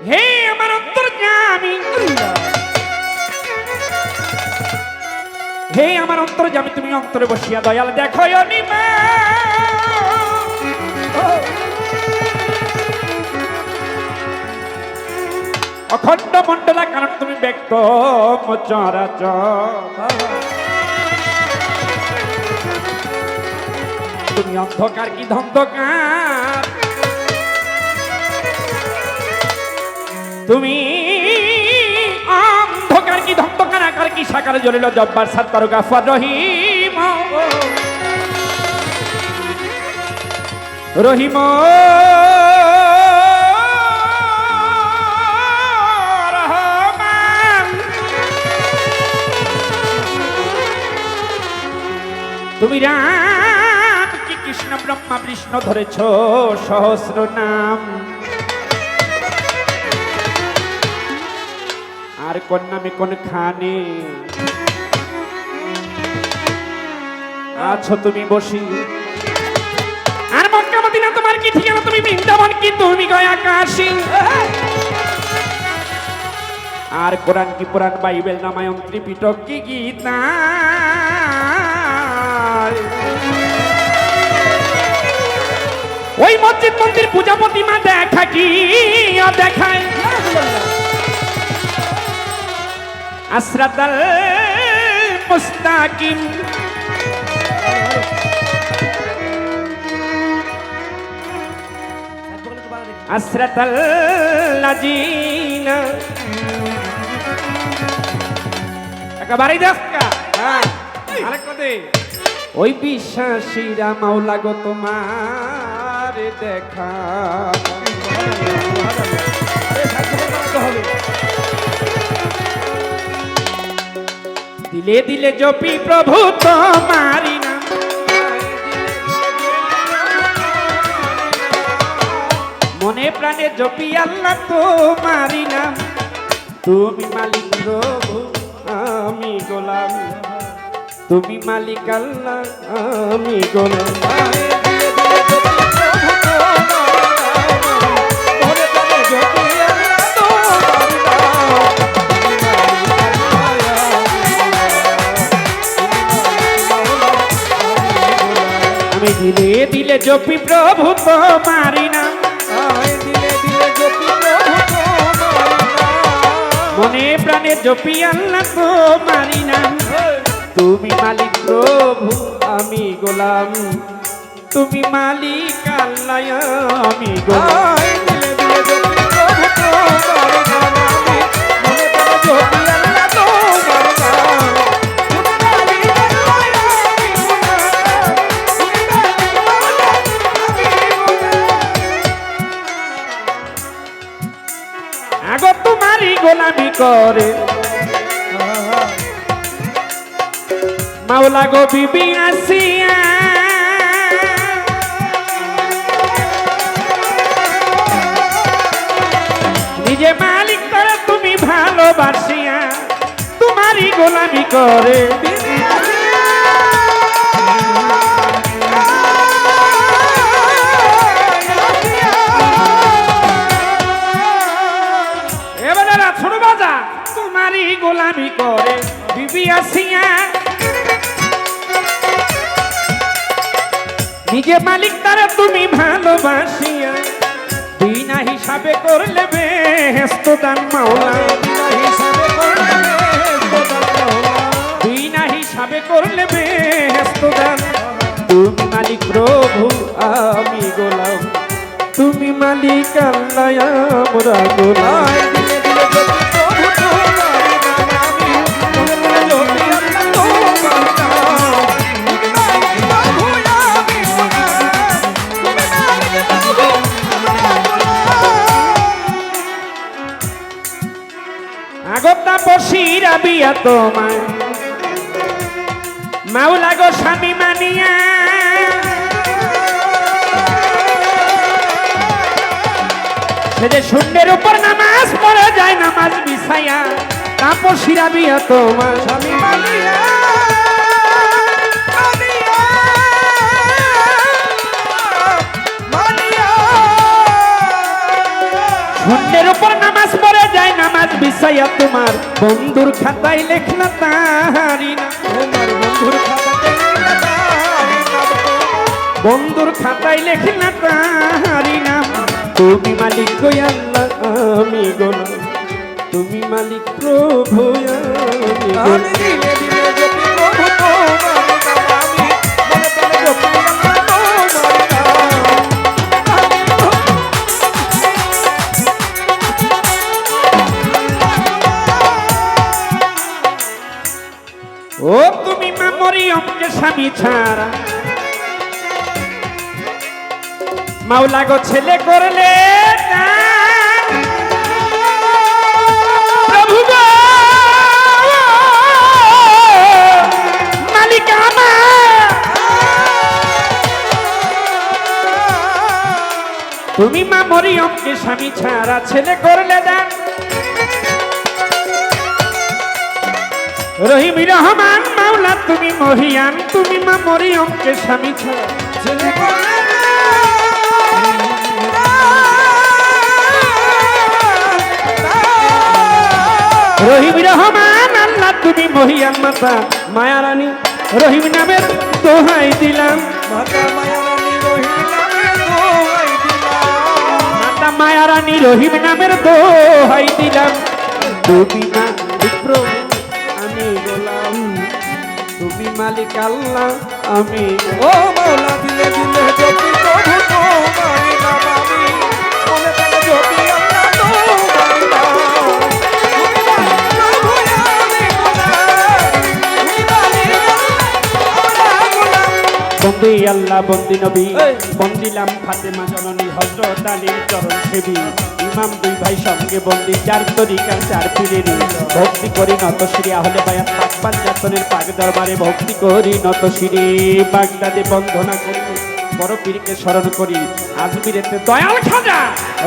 হে আমার অন্তর্যামী, হে আমার অন্তর্যামী, তুমি অন্তরে বসিয়া দয়াল দেখো অনিমা। অখণ্ড মণ্ডলা কারণ তুমি ব্যক্ত চরাচর, তুমি অন্ধকার কি ধন্ধকার, তুমি অন্ধকার কি ধন্ধকার, আকার কি সাকার জ্বলিল জব্বার সাত্তার গাফার রহিম রহিম রহমান। তুমি রাম কি কৃষ্ণ ব্রহ্মা বিষ্ণু ধরেছ সহস্র নাম, আর কোন নামে কোন খানে আছো তুমি বসি, আর মক্কা মদিনা তোমার কি ঠিকানা, তুমি বৃন্দাবন কি তুমি গয়া কাশী, আর কোরআন কি পুরাণ বাইবেল রামায়ণ ত্রিপিটক কি গীতা, ওই মসজিদ মন্দির পূজা প্রতিমা দেখা কি দেখায়, আসরাতাল মুস্তাকিম আসরাতাল লাজিনা একেবারে দেখা। আরেক কথা, ওই বিশ্বাসীরা মাওলা গো তোমার দেখা, দিলে দিলে জপি প্রভু তোমারি নাম, মনে প্রাণে জপি আল্লাহ তোমারি নাম, তুমি মালিক প্রভু আমি গোলাম, তুমি মালিক আল্লাহ আমি গোলাম। আমি দিলে দিলে জপি প্রভু তোমারি নাম, মনে প্রাণে জপি আল্লাহ তোমারি নাম, তুমি মালিক প্রভু আমি গোলাম, তুমি মালিক আল্লাহ আমি গোলাম। আগো তোমারই গোলামি করে মাওলা গো বিবি আসিয়া, নিজে মালিক করে তুমি ভালোবাসিয়া, তোমারই গোলামি করে এবারে ছোট বাজা, তোমারই গোলামি করে বিবি আসিয়া, নিজে মালিক তারা তুমি ভালোবাসিয়া, বিনা হিসাবে করলে বেহেশত দান মাওলা, বিনা হিসাবে করলে বেহেশত দান, তুমি মালিক প্রভু আমি গোলাম, তুমি মালিক আল্লাহ আমরা গোলাম। আগতা বসিরা বিয়া তোমার মাওলা গো স্বামী মানিয়া, সে যে শূন্যের উপর নামাজ পড়ে যায় নামাজ বিছাইয়া, তাপসিরা বিয়া তোমার স্বামী মানিয়া, শূন্যের উপর নামাজ চাইয়া তোমার বন্ধুর খাতায় লেখনা তাহারি না, তোমার বন্ধুর খাতাতে বন্ধুর খাতায় লেখনা তাহারি না। তুমি মালিক গো আল্লাহ আমি গোলাম, তুমি মালিক প্রভু আমি গোলাম। আমি দিলে দিলে জপি প্রভু তোমার নাম, আমি মনে প্রাণে জপি আল্লাহ তোমার ও তুমি মা মরিয়মকে স্বামী ছাড়া মাওলা গো ছেলে করলে দান। প্রভু গো মালিক আমার, তুমি মা মরিয়মকে স্বামী ছাড়া ছেলে করলে দান। রহিম রহমান মাওলা তুমি মহিয়ান, তুমি মা মরিয়মকে স্বামী ছাড়া ছেলে করলে রহিম রহমান আল্লাহ তুমি মহিয়ান মাতা মায়া রানী। রহিম নামের দোহাই দিলাম, মাতা মায়া রানী রহিম নামে দোহাই দিলাম, মাতা মায়া রানী রহিম নামের দোহাই দিলাম। তুমি মালিক প্রভু আমি গোলাম, তুমি মালিক আল্লাহ আমি। ও মাওলা দিলে দিলে জপি প্রভু তোমার নাম, আমি মনে প্রাণে জপি আল্লাহ তোমার নাম। তুমি মালিক প্রভু আমি গোলাম, তুমি মালিক আমরা গোলাম। বন্দি আল্লাহ বন্দি নবী এই। বন্দিলাম ফাতেমা জননী হযরত আলীর চরণ সেবী। ইমাম দুই ভাই সঙ্গে বন্দি চার তরিকার চার পীরেরই ভক্তি করি নত শিরে আহলে বায়াত পাক পাঞ্জাতনের পাক দরবারে ভক্তি করি নত শিরে। বাগদাদে বন্ধনা করি বড় পীরকে স্মরণ করি, আজমিরেতে দয়াল খাজা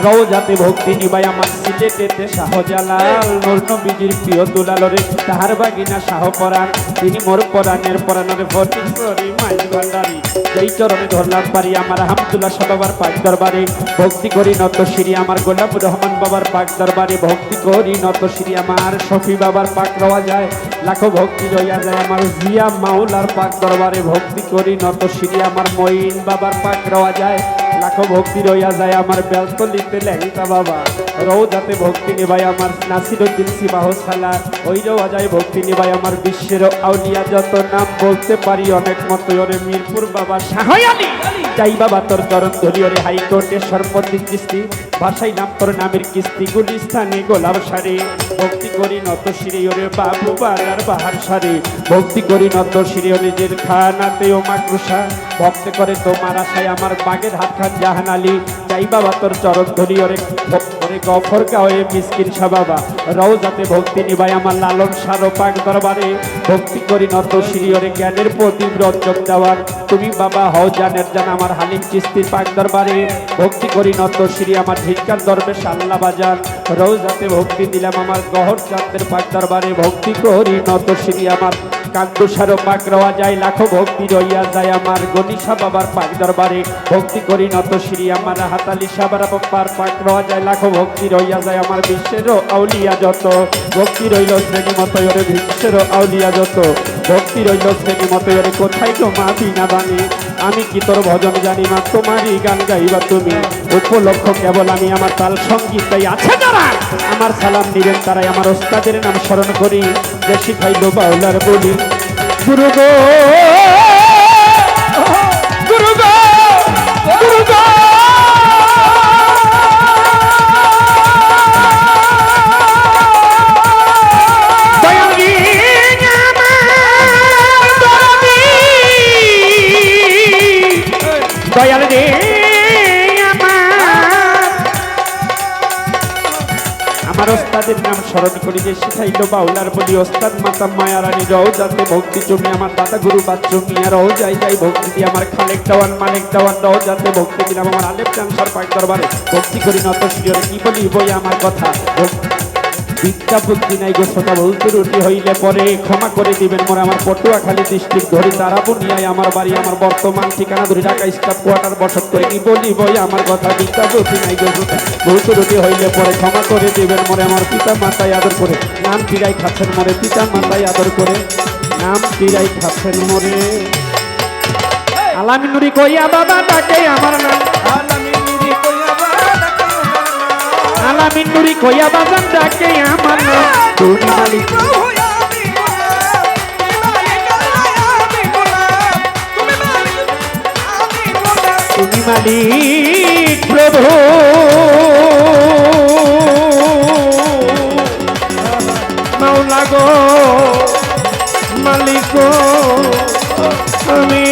রওজাতে ভক্তি নিবাই আমার, সিলেটেতে শাহজালাল নূর নবীজির প্রিয় দুলালরে তাহার বাগিনা শাহ পরাণ, তিনি মোর পরাণের পরাণরে ভর্তি করি মাইজ ভান্ডারি। যেই চরণে ধরলাম পারি আমার আহমদুল্লাহ শাহ বাবার পাক দরবারে ভক্তি করি নত শিরি, আমার গোলামুর রহমান বাবার পাক দরবারে ভক্তি করি নত শিরি, আমার শফি বাবার পাক রওয়া যায় লাখো ভক্তি রইয়া যায়, আমার জিয়া মাওলার পাক দরবারে ভক্তি করি নত শিরি, আমার মঈন বাবার পাক রওয়া যায় লাখো ভক্তি রইয়া যায়, আমার বেলতলিতে ল্যাংটা বাবা রওজাতে ভক্তি নিবাই আমার, নাসিরউদ্দিন সিবাহ সালার ওই রওয়া যায় ভক্তি নিবাই আমার। বিশ্বের আউলিয়া যত নাম বলতে পারি অনেক মতো, ওরে মিরপুর বাবা শাহ আলী চাই বাবা তোর চরণ ধরি, ওরে হাইকোর্টের সরপতি কিস্তি ভাষাই নাম তোর নামের কিস্তি, গুলিস্তানে গোলাপ সারে ভক্তি করি নত শিরে, ওরে বাবু বাজার বাহার সারে ভক্তি করি নত শিরে, নিজের খানাতে ও মাকরুষা ভক্ত করে তোমার আশায় আমার বাগের হাত খান জাহান আলী চাই বাবা তোর চরণ ধরি, ওরে ওরে গফর গাওয়ে মিসকিন শাহ বাবা রওজাতে ভক্তি নিবাই আমার, লালন সারো পাক দরবারে ভক্তি করি নত শিরি, ওরে জ্ঞানের প্রতিব্রত যোগ দেওয়ার তুমি বাবা হও জানের জান, আমার হালিম চিস্তির পাক দরবারে ভক্তি করি নত শিরি, আমার ঝিটকার দরবেশ আল্লাহ বাজার রওজাতে ভক্তি দিলাম আমার, গহর চাঁদের পাক দরবারে ভক্তি করি নত শিরি, আমার কান্দুসারো পাক রওয়া যায় লাখো ভক্তি রইয়া যায় আমার, গনিশা বাবার পাক দরবারে ভক্তি করি নত শিরি, আমার হাতালি সাবার বাবার পাক রওয়া যায় লাখো ভক্তি রইয়া যায় আমার। বিশ্বেরও আউলিয়া যত ভক্তি রইল শ্রেণী মতো, ওরে বিশ্বেরও আউলিয়া যত ভক্তি রইল শ্রেণী মতো, ওরে কোথায় তো মা বিনা বাণী আমি কি তোর ভজন জানি না, তোমারই গান গাইবা তুমি উপলক্ষ কেবল আমি, আমার তাল সঙ্গীত তাই আছে যারা আমার সালাম দিবেন তারাই, আমার ওস্তাদের নাম স্মরণ করি যে শিখাইল বাউলার বলি। গুরু গো গুরু গো গুরু গো দয়াল রে আমার ওস্তাদের নাম স্মরণ করি যে শিখাইল বাউলার বলি, ওস্তাদ মাতা মায়া রানী রওজাতে ভক্তি জমি, আমার দাদা গুরু বাচ্চু মিয়া রওজায় যাই ভক্তি দিয়ে, আমার খালেক দেওয়ান মালিক দেওয়ান রওজাতে ভক্তি দিলাম, আমার আলেপ চান সর পাক দরবারে ভক্তি করি নত শিরে, কি বলি বই আমার কথা বিদ্যা বুদ্ধি নাই গো সোনা ভুল ত্রুটি হইলে পরে ক্ষমা করে দিবেন মোরে আমার পটুয়াখালী ডিস্ট্রিক্ট ধরি তারা বুনিয়ায় আমার বাড়ি আমার বর্তমান ঠিকানা ধরি ঢাকা স্টাফ কোয়ার্টার বসত করে কি বলি বই আমার কথা বিদ্যা বুদ্ধি নাই গো সোনা ভুল ত্রুটি হইলে পরে ক্ষমা করে দিবেন মোরে আমার পিতা মাতায় আদর করে নাম পিরাই খাচ্ছেন মোরে পিতা মাতায় আদর করে নাম পিরাই খাচ্ছেন মোরে আলামিন নুরি কইয়া বাবা ডাকে আমার নাম আলামিন নুরি কইয়া বাবা ডাকে আমার নাম তুমি মালিক তুমি মালিক প্রভু মাওলা গো মালিক গো আমি